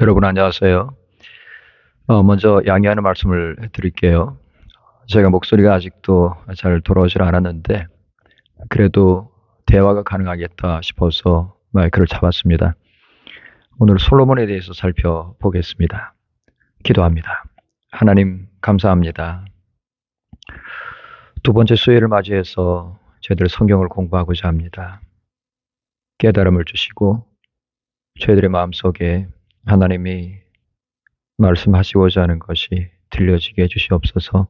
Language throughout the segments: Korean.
여러분 안녕하세요. 먼저 양해하는 말씀을 드릴게요. 제가 목소리가 아직도 잘 돌아오질 않았는데 그래도 대화가 가능하겠다 싶어서 마이크를 잡았습니다. 오늘 솔로몬에 대해서 살펴보겠습니다. 기도합니다. 하나님 감사합니다. 두 번째 수요일을 맞이해서 저희들 성경을 공부하고자 합니다. 깨달음을 주시고 저희들의 마음속에 하나님이 말씀하시고자 하는 것이 들려지게 해주시옵소서.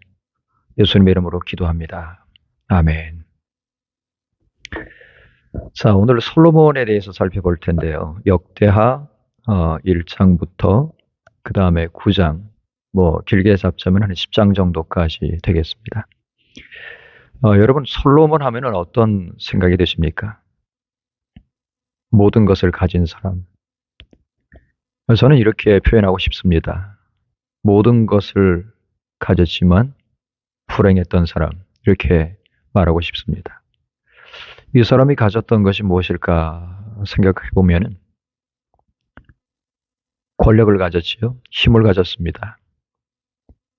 예수님 이름으로 기도합니다. 아멘. 자, 오늘 솔로몬에 대해서 살펴볼 텐데요. 역대하 1장부터 그 다음에 9장, 길게 잡자면 한 10장 정도까지 되겠습니다. 여러분 솔로몬 하면은 어떤 생각이 드십니까? 모든 것을 가진 사람. 저는 이렇게 표현하고 싶습니다. 모든 것을 가졌지만 불행했던 사람, 이렇게 말하고 싶습니다. 이 사람이 가졌던 것이 무엇일까 생각해 보면 권력을 가졌지요. 힘을 가졌습니다.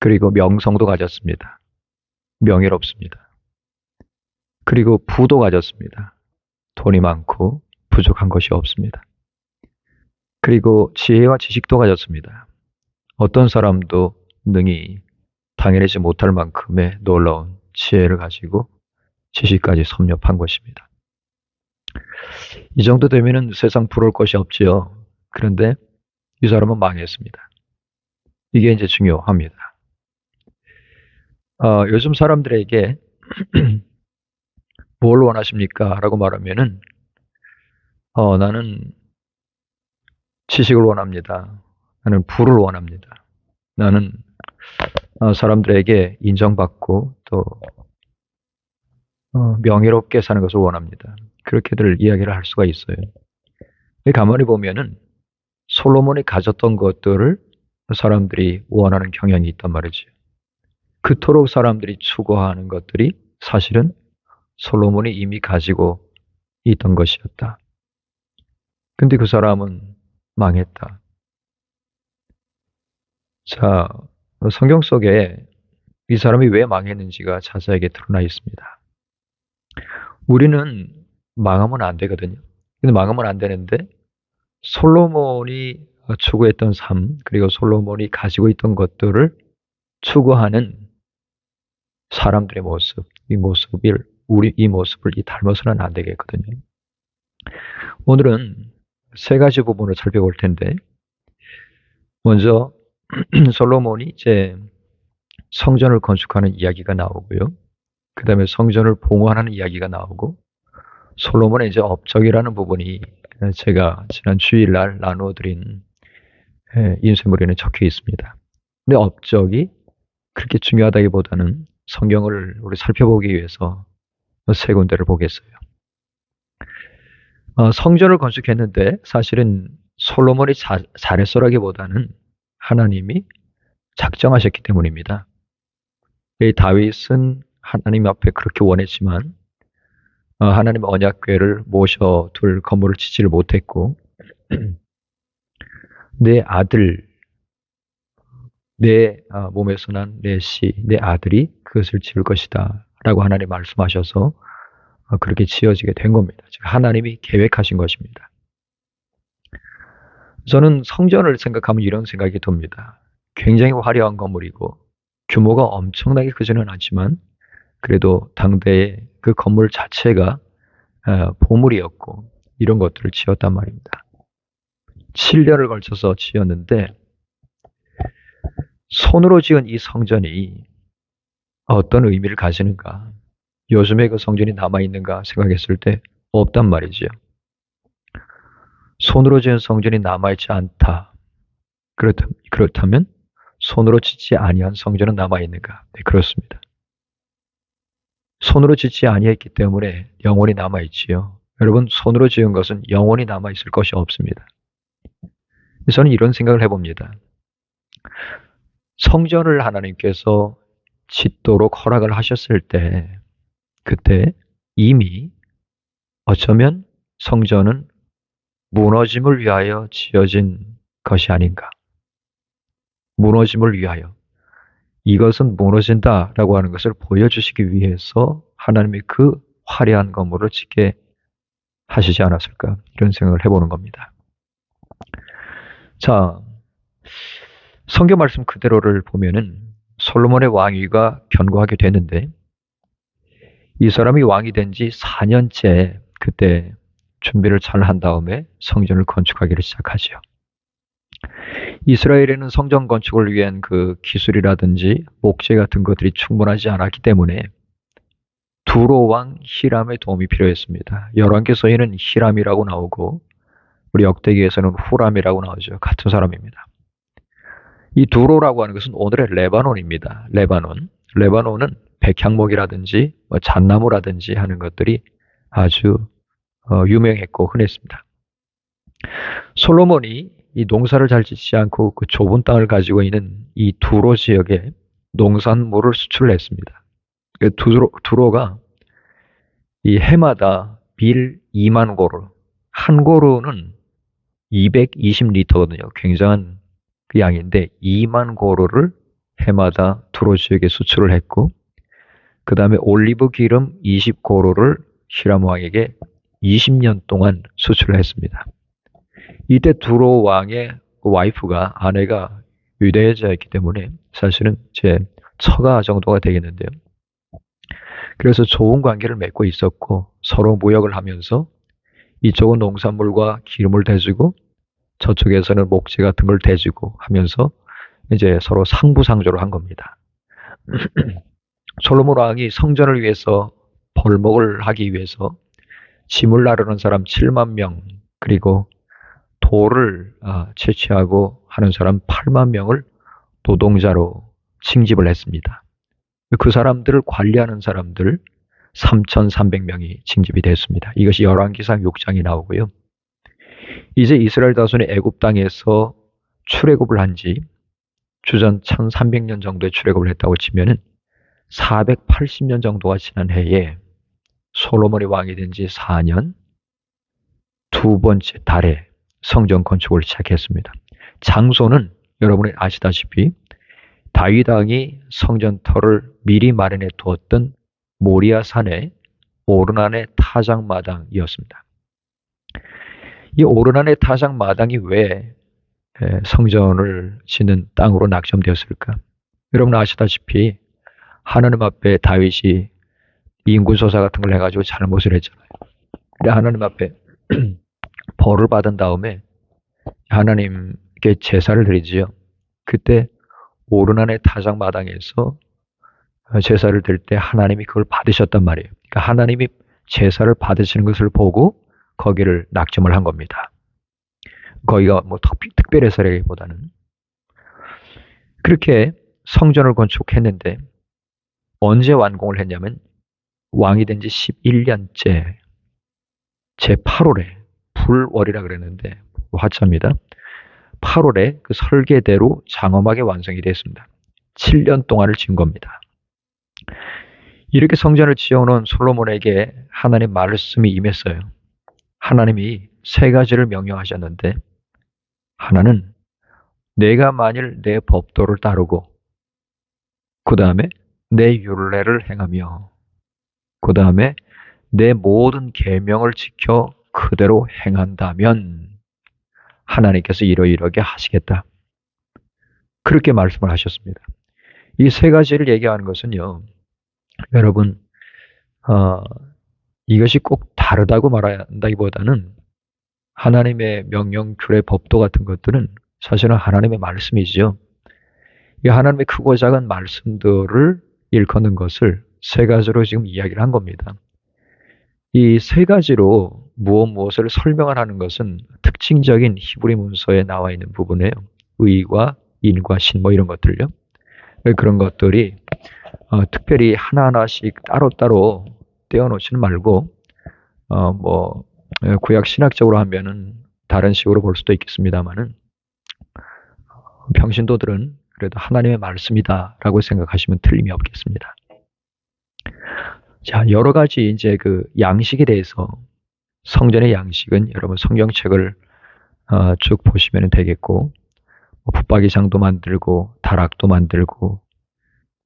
그리고 명성도 가졌습니다. 명예롭습니다. 그리고 부도 가졌습니다. 돈이 많고 부족한 것이 없습니다. 그리고 지혜와 지식도 가졌습니다. 어떤 사람도 능히 당해내지 못할 만큼의 놀라운 지혜를 가지고 지식까지 섭렵한 것입니다. 이 정도 되면은 세상 부러울 것이 없지요. 그런데 이 사람은 망했습니다. 이게 이제 중요합니다. 요즘 사람들에게 뭘 원하십니까? 라고 말하면은 나는 지식을 원합니다. 나는 부를 원합니다. 나는 사람들에게 인정받고 또 명예롭게 사는 것을 원합니다. 그렇게들 이야기를 할 수가 있어요. 가만히 보면은 솔로몬이 가졌던 것들을 사람들이 원하는 경향이 있단 말이죠. 그토록 사람들이 추구하는 것들이 사실은 솔로몬이 이미 가지고 있던 것이었다. 근데 그 사람은 망했다. 자, 성경 속에 이 사람이 왜 망했는지가 자세하게 드러나 있습니다. 우리는 망하면 안 되거든요. 근데 망하면 안 되는데 솔로몬이 추구했던 삶, 그리고 솔로몬이 가지고 있던 것들을 추구하는 사람들의 모습, 이 모습을 닮아서는 안 되겠거든요. 오늘은 세 가지 부분을 살펴볼 텐데, 먼저 솔로몬이 이제 성전을 건축하는 이야기가 나오고요. 그 다음에 성전을 봉헌하는 이야기가 나오고, 솔로몬의 이제 업적이라는 부분이 제가 지난 주일날 나누어드린 인쇄물에는 적혀 있습니다. 근데 업적이 그렇게 중요하다기보다는 성경을 우리 살펴보기 위해서 세 군데를 보겠어요. 성전을 건축했는데 사실은 솔로몬이 잘했어라기보다는 하나님이 작정하셨기 때문입니다. 다윗은 하나님 앞에 그렇게 원했지만 하나님 언약궤를 모셔둘 건물을 짓지를 못했고 내 아들, 내 몸에서 난 내 씨, 내 아들이 그것을 지을 것이다 라고 하나님 말씀하셔서 그렇게 지어지게 된 겁니다. 즉 하나님이 계획하신 것입니다. 저는 성전을 생각하면 이런 생각이 듭니다. 굉장히 화려한 건물이고 규모가 엄청나게 크지는 않지만 그래도 당대의 그 건물 자체가 보물이었고 이런 것들을 지었단 말입니다. 7년을 걸쳐서 지었는데 손으로 지은 이 성전이 어떤 의미를 가지는가? 요즘에 그 성전이 남아있는가 생각했을 때 없단 말이죠. 손으로 지은 성전이 남아있지 않다. 그렇다면 손으로 짓지 아니한 성전은 남아있는가? 네, 그렇습니다. 손으로 짓지 아니했기 때문에 영원히 남아있지요. 여러분, 손으로 지은 것은 영원히 남아있을 것이 없습니다. 저는 이런 생각을 해봅니다. 성전을 하나님께서 짓도록 허락을 하셨을 때 그때 이미 어쩌면 성전은 무너짐을 위하여 지어진 것이 아닌가. 무너짐을 위하여 이것은 무너진다라고 하는 것을 보여주시기 위해서 하나님이 그 화려한 건물을 짓게 하시지 않았을까 이런 생각을 해보는 겁니다. 자, 성경 말씀 그대로를 보면은 솔로몬의 왕위가 견고하게 됐는데 이 사람이 왕이 된 지 4년째 그때 준비를 잘 한 다음에 성전을 건축하기를 시작하죠. 이스라엘에는 성전 건축을 위한 그 기술이라든지 목재 같은 것들이 충분하지 않았기 때문에 두로 왕 히람의 도움이 필요했습니다. 열왕기서에는 히람이라고 나오고 우리 역대기에서는 후람이라고 나오죠. 같은 사람입니다. 이 두로라고 하는 것은 오늘의 레바논입니다. 레바논은 백향목이라든지 잣나무라든지 하는 것들이 아주 유명했고 흔했습니다. 솔로몬이 이 농사를 잘 짓지 않고 그 좁은 땅을 가지고 있는 이 두로 지역에 농산물을 수출을 했습니다. 두로가 이 해마다 밀 2만 고루, 한 고루는 220리터거든요. 굉장한 그 양인데 2만 고루를 해마다 두로 지역에 수출을 했고 그 다음에 올리브 기름 20고루를 히람 왕에게 20년 동안 수출을 했습니다. 이때 두로 왕의 와이프가 아내가 유대자였기 때문에 사실은 제 처가 정도가 되겠는데요. 그래서 좋은 관계를 맺고 있었고 서로 무역을 하면서 이쪽은 농산물과 기름을 대주고 저쪽에서는 목재 같은 걸 대주고 하면서 이제 서로 상부상조를 한 겁니다. 솔로몬 왕이 성전을 위해서 벌목을 하기 위해서 짐을 나르는 사람 7만 명 그리고 돌을 채취하고 하는 사람 8만 명을 노동자로 징집을 했습니다. 그 사람들을 관리하는 사람들 3,300명이 징집이 됐습니다. 이것이 열왕기상 6장이 나오고요. 이제 이스라엘 자손이 애굽 땅에서 출애굽을 한 지 주전 1300년 정도에 출애굽을 했다고 치면은 480년 정도가 지난 해에 솔로몬이 왕이 된 지 4년 두 번째 달에 성전 건축을 시작했습니다. 장소는 여러분이 아시다시피 다윗 왕이 성전터를 미리 마련해 두었던 모리아 산의 오르난의 타작마당이었습니다. 이 오르난의 타작마당이 왜 성전을 짓는 땅으로 낙점되었을까? 여러분 아시다시피 하나님 앞에 다윗이 인군소사 같은 걸 해가지고 잘못을 했잖아요. 그래 하나님 앞에 벌을 받은 다음에 하나님께 제사를 드리지요. 그때 오르난의 타작마당에서 제사를 드릴 때 하나님이 그걸 받으셨단 말이에요. 그러니까 하나님이 제사를 받으시는 것을 보고 거기를 낙점을 한 겁니다. 거기가 뭐 특별해서라기보다는 그렇게 성전을 건축했는데 언제 완공을 했냐면 왕이 된 지 11년째 제 8월에 불월이라 그랬는데 화자입니다. 8월에 그 설계대로 장엄하게 완성이 됐습니다. 7년 동안을 지은 겁니다. 이렇게 성전을 지어놓은 솔로몬에게 하나님 말씀이 임했어요. 하나님이 세 가지를 명령하셨는데 하나는 내가 만일 내 법도를 따르고 그 다음에 내 율례를 행하며 그 다음에 내 모든 계명을 지켜 그대로 행한다면 하나님께서 이러이러게 하시겠다. 그렇게 말씀을 하셨습니다. 이 세 가지를 얘기하는 것은요. 여러분 이것이 꼭 다르다고 말한다기보다는 하나님의 명령, 규례, 법도 같은 것들은 사실은 하나님의 말씀이지요. 이 하나님의 크고 작은 말씀들을 일컫는 것을 세 가지로 지금 이야기를 한 겁니다. 이 세 가지로 무엇을 설명하는 것은 특징적인 히브리 문서에 나와 있는 부분이에요. 의와 인과 신 이런 것들요. 그런 것들이 특별히 하나하나씩 따로따로 떼어놓지는 말고 구약 신학적으로 하면은 다른 식으로 볼 수도 있겠습니다만은 평신도들은 그래도 하나님의 말씀이다라고 생각하시면 틀림이 없겠습니다. 자, 여러 가지 이제 그 양식에 대해서 성전의 양식은 여러분 성경책을 쭉 보시면 되겠고 붙박이장도 만들고 다락도 만들고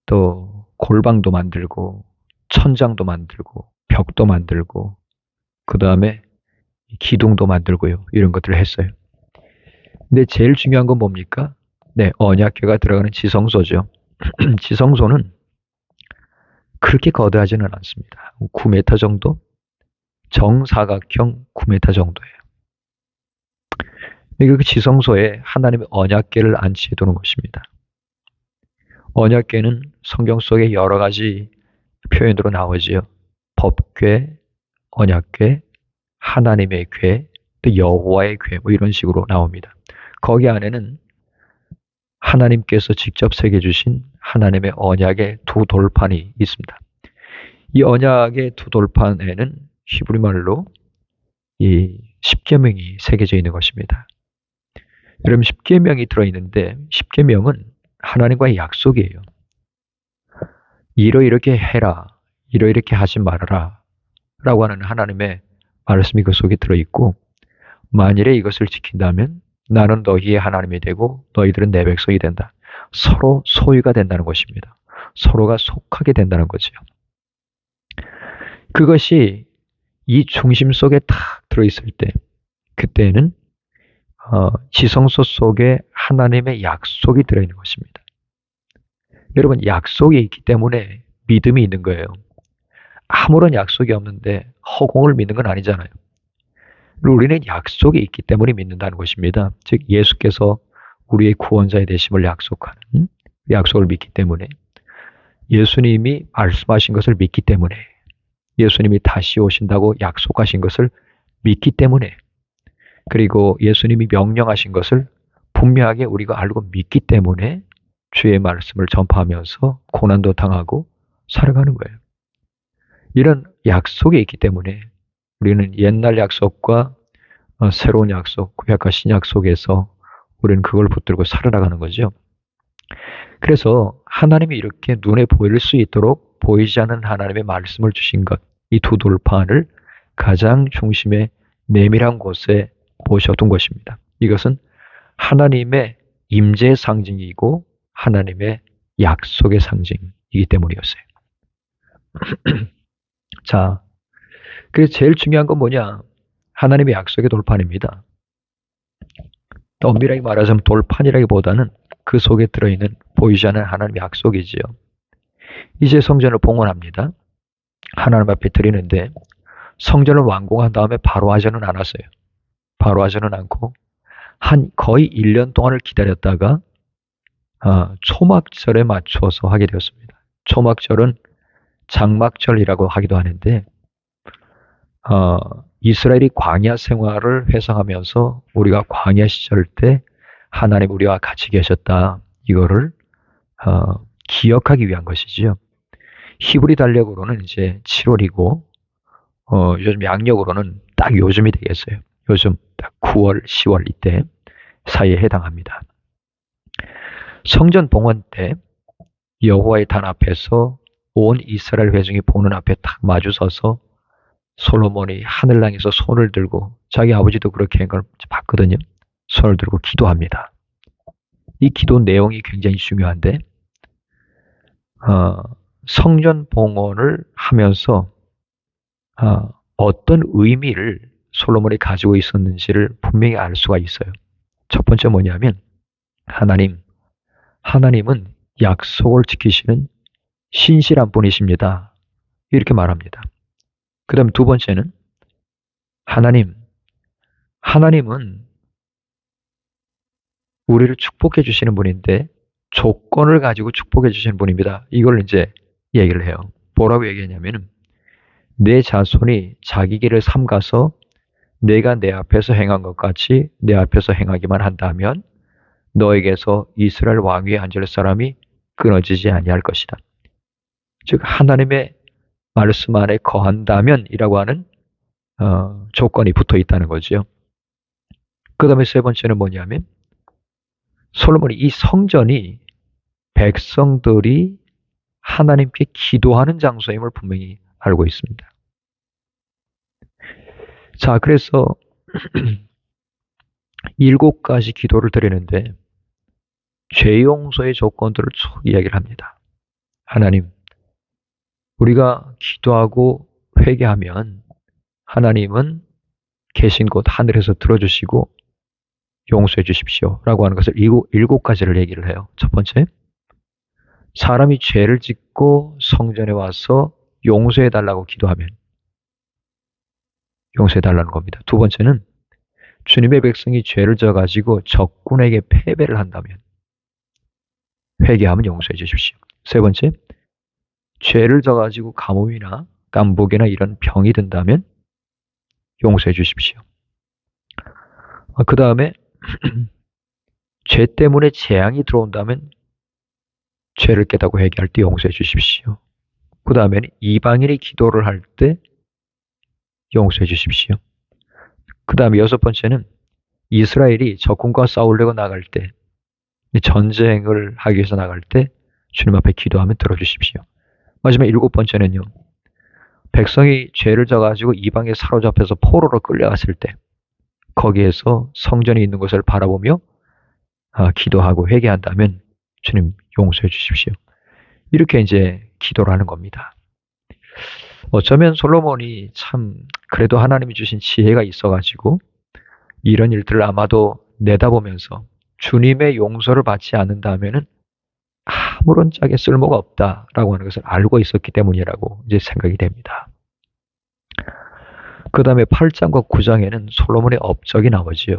또 골방도 만들고 천장도 만들고 벽도 만들고 그 다음에 기둥도 만들고요. 이런 것들을 했어요. 근데 제일 중요한 건 뭡니까? 네, 언약궤가 들어가는 지성소죠. 지성소는 그렇게 거대하지는 않습니다. 9m 정도? 정사각형 9m 정도예요. 그 지성소에 하나님의 언약궤를 안치해 두는 것입니다. 언약궤는 성경 속에 여러 가지 표현으로 나오지요. 법궤, 언약궤, 하나님의 궤, 또 여호와의 궤, 뭐 이런 식으로 나옵니다. 거기 안에는 하나님께서 직접 새겨주신 하나님의 언약의 두 돌판이 있습니다. 이 언약의 두 돌판에는 히브리 말로 이 십계명이 새겨져 있는 것입니다. 여러분, 십계명이 들어있는데 십계명은 하나님과의 약속이에요. 이러이렇게 해라, 이러이렇게 하지 말아라 라고 하는 하나님의 말씀이 그 속에 들어있고, 만일에 이것을 지킨다면 나는 너희의 하나님이 되고 너희들은 내 백성이 된다. 서로 소유가 된다는 것입니다. 서로가 속하게 된다는 거죠. 그것이 이 중심 속에 탁 들어있을 때, 그때는 지성소 속에 하나님의 약속이 들어있는 것입니다. 여러분, 약속이 있기 때문에 믿음이 있는 거예요. 아무런 약속이 없는데 허공을 믿는 건 아니잖아요. 우리는 약속이 있기 때문에 믿는다는 것입니다. 즉 예수께서 우리의 구원자의 되심을 약속하는 약속을 믿기 때문에, 예수님이 말씀하신 것을 믿기 때문에, 예수님이 다시 오신다고 약속하신 것을 믿기 때문에, 그리고 예수님이 명령하신 것을 분명하게 우리가 알고 믿기 때문에 주의 말씀을 전파하면서 고난도 당하고 살아가는 거예요. 이런 약속이 있기 때문에 우리는 옛날 약속과 새로운 약속, 구약과 신약 속에서 우리는 그걸 붙들고 살아나가는 거죠. 그래서 하나님이 이렇게 눈에 보일 수 있도록 보이지 않는 하나님의 말씀을 주신 것, 이 두 돌판을 가장 중심에 내밀한 곳에 모셔둔 것입니다. 이것은 하나님의 임재의 상징이고 하나님의 약속의 상징이기 때문이었어요. 자, 그래서 제일 중요한 건 뭐냐? 하나님의 약속의 돌판입니다. 또 엄밀하게 말하자면 돌판이라기보다는 그 속에 들어있는 보이지 않는 하나님의 약속이지요. 이제 성전을 봉헌합니다. 하나님 앞에 드리는데 성전을 완공한 다음에 바로 하지는 않았어요. 바로 하지는 않고 거의 1년 동안을 기다렸다가 초막절에 맞춰서 하게 되었습니다. 초막절은 장막절이라고 하기도 하는데 이스라엘이 광야 생활을 회상하면서 우리가 광야 시절 때 하나님 우리와 같이 계셨다, 이거를 기억하기 위한 것이지요. 히브리 달력으로는 이제 7월이고 요즘 양력으로는 딱 요즘이 되겠어요. 요즘 딱 9월, 10월 이때 사이에 해당합니다. 성전 봉헌 때 여호와의 단 앞에서 온 이스라엘 회중이 보는 앞에 딱 마주서서 솔로몬이 하늘 향해서 손을 들고, 자기 아버지도 그렇게 한 걸 봤거든요. 손을 들고 기도합니다. 이 기도 내용이 굉장히 중요한데 성전 봉헌을 하면서 어떤 의미를 솔로몬이 가지고 있었는지를 분명히 알 수가 있어요. 첫 번째 뭐냐면 하나님은 약속을 지키시는 신실한 분이십니다. 이렇게 말합니다. 그 다음 두 번째는 하나님은 우리를 축복해 주시는 분인데 조건을 가지고 축복해 주시는 분입니다. 이걸 이제 얘기를 해요. 뭐라고 얘기했냐면은 내 자손이 자기 길을 삼가서 내가 내 앞에서 행한 것 같이 내 앞에서 행하기만 한다면 너에게서 이스라엘 왕위에 앉을 사람이 끊어지지 아니할 것이다. 즉 하나님의 말씀 안에 거한다면 이라고 하는 조건이 붙어 있다는 거죠. 그 다음에 세 번째는 뭐냐면 솔로몬이 이 성전이 백성들이 하나님께 기도하는 장소임을 분명히 알고 있습니다. 자, 그래서 7가지 기도를 드리는데 죄 용서의 조건들을 쭉 이야기를 합니다. 하나님, 우리가 기도하고 회개하면 하나님은 계신 곳 하늘에서 들어주시고 용서해 주십시오 라고 하는 것을 일곱 가지를 얘기를 해요. 첫 번째, 사람이 죄를 짓고 성전에 와서 용서해 달라고 기도하면 용서해 달라는 겁니다. 두 번째는 주님의 백성이 죄를 져가지고 적군에게 패배를 한다면 회개하면 용서해 주십시오. 세 번째, 죄를 져가지고 가뭄이나 깜복이나 이런 병이 든다면 용서해 주십시오. 그 다음에 죄 때문에 재앙이 들어온다면 죄를 깨닫고 회개할 때 용서해 주십시오. 그 다음에는 이방인이 기도를 할 때 용서해 주십시오. 그 다음에 여섯 번째는 이스라엘이 적군과 싸우려고 나갈 때, 전쟁을 하기 위해서 나갈 때 주님 앞에 기도하면 들어주십시오. 마지막 일곱 번째는요, 백성이 죄를 져가지고 이방에 사로잡혀서 포로로 끌려갔을 때 거기에서 성전이 있는 것을 바라보며 기도하고 회개한다면 주님 용서해 주십시오. 이렇게 이제 기도를 하는 겁니다. 어쩌면 솔로몬이 참 그래도 하나님이 주신 지혜가 있어가지고 이런 일들을 아마도 내다보면서 주님의 용서를 받지 않는다면은 아무런 짝에 쓸모가 없다라고 하는 것을 알고 있었기 때문이라고 이제 생각이 됩니다. 그 다음에 8장과 9장에는 솔로몬의 업적이 나오지요.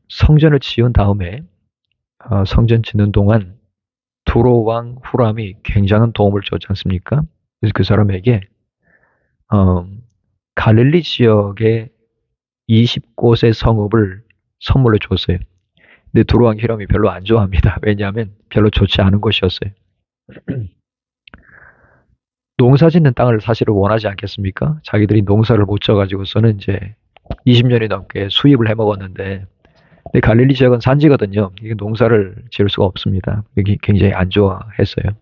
성전을 지은 다음에 성전 짓는 동안 두로 왕 후람이 굉장한 도움을 줬지 않습니까? 그래서 그 사람에게 갈릴리 지역의 20곳의 성읍을 선물로 줬어요. 근데 두로 왕 히람이 별로 안 좋아합니다. 왜냐하면 별로 좋지 않은 곳이었어요. 농사 짓는 땅을 사실은 원하지 않겠습니까? 자기들이 농사를 못 져가지고서는 이제 20년이 넘게 수입을 해 먹었는데, 근데 갈릴리 지역은 산지거든요. 이게 농사를 지을 수가 없습니다. 여기 굉장히 안 좋아했어요.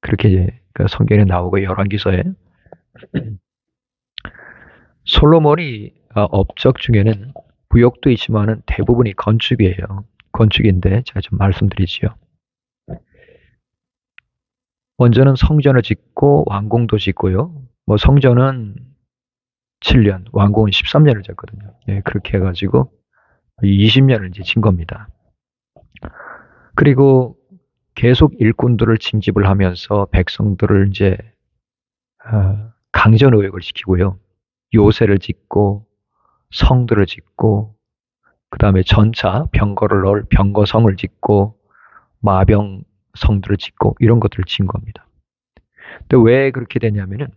그렇게 이제 성경에 나오고 열왕기서에 솔로몬이 업적 중에는 부역도 있지만은 대부분이 건축이에요. 건축인데 제가 좀 말씀드리지요. 먼저는 성전을 짓고 왕궁도 짓고요. 뭐 성전은 7년, 왕궁은 13년을 짓거든요. 예, 그렇게 해가지고 20년을 이제 진 겁니다. 그리고 계속 일꾼들을 징집을 하면서 백성들을 이제 강전의역을 시키고요. 요새를 짓고 성들을 짓고 그 다음에 전차 병거를 넣을 병거성을 짓고 마병 성들을 짓고 이런 것들을 지은 겁니다. 근데 왜 그렇게 되냐면은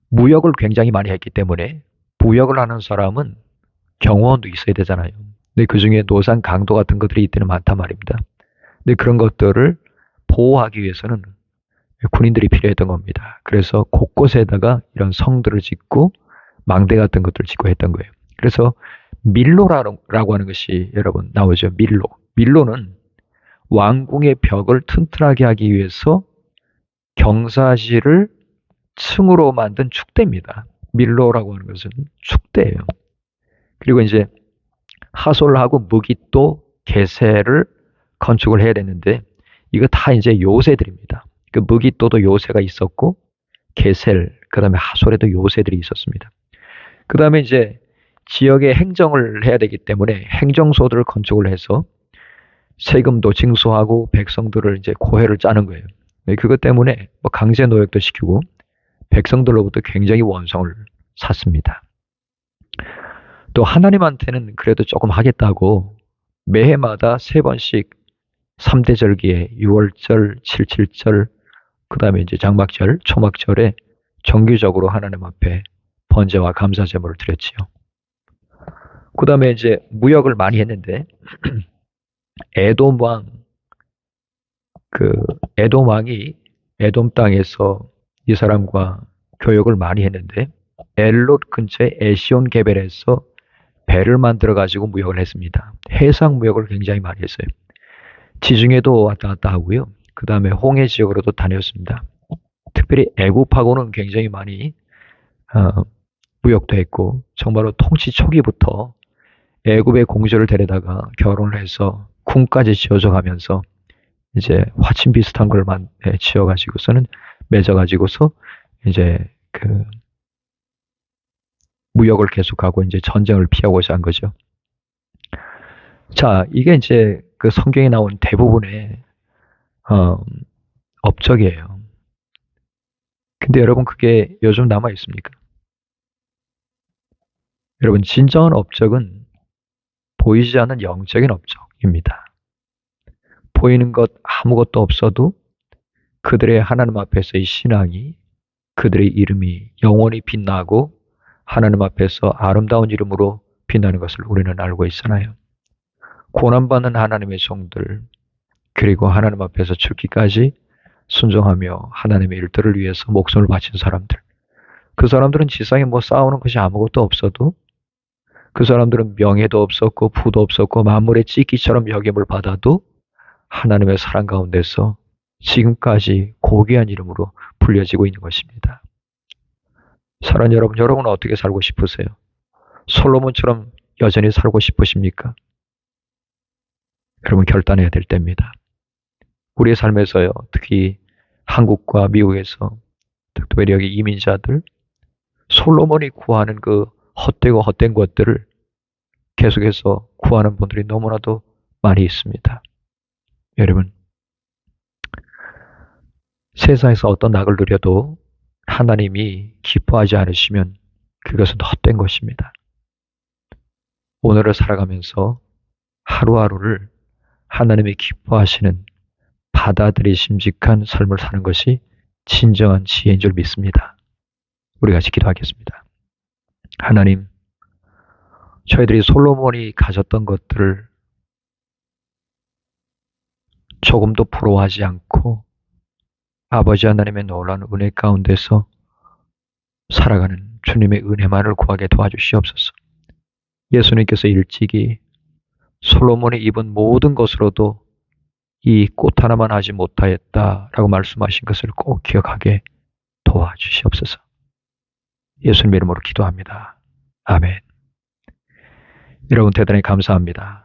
무역을 굉장히 많이 했기 때문에 부역을 하는 사람은 경호원도 있어야 되잖아요. 근데 그 중에 노상 강도 같은 것들이 이때는 많단 말입니다. 근데 그런 것들을 보호하기 위해서는 군인들이 필요했던 겁니다. 그래서 곳곳에다가 이런 성들을 짓고 망대 같은 것들을 짓고 했던 거예요. 그래서 밀로라고 하는 것이 여러분 나오죠. 밀로. 밀로는 왕궁의 벽을 튼튼하게 하기 위해서 경사실을 층으로 만든 축대입니다. 밀로라고 하는 것은 축대예요. 그리고 이제 하솔하고 무깃도 게세를 건축을 해야 되는데 이거 다 이제 요새들입니다. 그 무깃도도 요새가 있었고 게셀, 그 다음에 하솔에도 요새들이 있었습니다. 그 다음에 이제 지역의 행정을 해야 되기 때문에 행정소들을 건축을 해서 세금도 징수하고 백성들을 이제 고회를 짜는 거예요. 그것 때문에 뭐 강제 노역도 시키고 백성들로부터 굉장히 원성을 샀습니다. 또 하나님한테는 그래도 조금 하겠다고 매해마다 3번씩 3대 절기에 6월절, 77절, 그 다음에 이제 장막절, 초막절에 정기적으로 하나님 앞에 번제와 감사 제물을 드렸지요. 그 다음에 이제 무역을 많이 했는데 에돔 왕이 에돔 땅에서 이 사람과 교역을 많이 했는데 엘롯 근처에 에시온 게벨에서 배를 만들어 가지고 무역을 했습니다. 해상 무역을 굉장히 많이 했어요. 지중해도 왔다 갔다 하고요. 그 다음에 홍해 지역으로도 다녔습니다. 특별히 애굽하고는 굉장히 많이 무역도 했고 정말로 통치 초기부터 애굽의 공주를 데려다가 결혼을 해서 궁까지 지어줘 가면서 이제 화친 비슷한 걸 지어가지고서는 맺어가지고서 이제 그 무역을 계속하고 이제 전쟁을 피하고자 한 거죠. 자, 이게 이제 그 성경에 나온 대부분의 어, 업적이에요. 근데 여러분 그게 요즘 남아 있습니까? 여러분 진정한 업적은 보이지 않는 영적인 업적입니다. 보이는 것 아무것도 없어도 그들의 하나님 앞에서의 신앙이 그들의 이름이 영원히 빛나고 하나님 앞에서 아름다운 이름으로 빛나는 것을 우리는 알고 있잖아요. 고난받는 하나님의 종들, 그리고 하나님 앞에서 죽기까지 순종하며 하나님의 일들을 위해서 목숨을 바친 사람들. 그 사람들은 지상에 뭐 싸우는 것이 아무것도 없어도 그 사람들은 명예도 없었고 부도 없었고 만물의 찢기처럼 여김을 받아도 하나님의 사랑 가운데서 지금까지 고귀한 이름으로 불려지고 있는 것입니다. 사랑하는 여러분, 여러분은 어떻게 살고 싶으세요? 솔로몬처럼 여전히 살고 싶으십니까? 여러분 결단해야 될 때입니다. 우리의 삶에서요, 특히 한국과 미국에서 특별히 여기 이민자들, 솔로몬이 구하는 그 헛되고 헛된 것들을 계속해서 구하는 분들이 너무나도 많이 있습니다. 여러분, 세상에서 어떤 낙을 누려도 하나님이 기뻐하지 않으시면 그것은 헛된 것입니다. 오늘을 살아가면서 하루하루를 하나님이 기뻐하시는 받아들이심직한 삶을 사는 것이 진정한 지혜인 줄 믿습니다. 우리 같이 기도하겠습니다. 하나님, 저희들이 솔로몬이 가졌던 것들을 조금도 부러워하지 않고 아버지 하나님의 놀라운 은혜 가운데서 살아가는 주님의 은혜만을 구하게 도와주시옵소서. 예수님께서 일찍이 솔로몬이 입은 모든 것으로도 이 꽃 하나만 하지 못하였다라고 말씀하신 것을 꼭 기억하게 도와주시옵소서. 예수님 이름으로 기도합니다. 아멘. 여러분 대단히 감사합니다.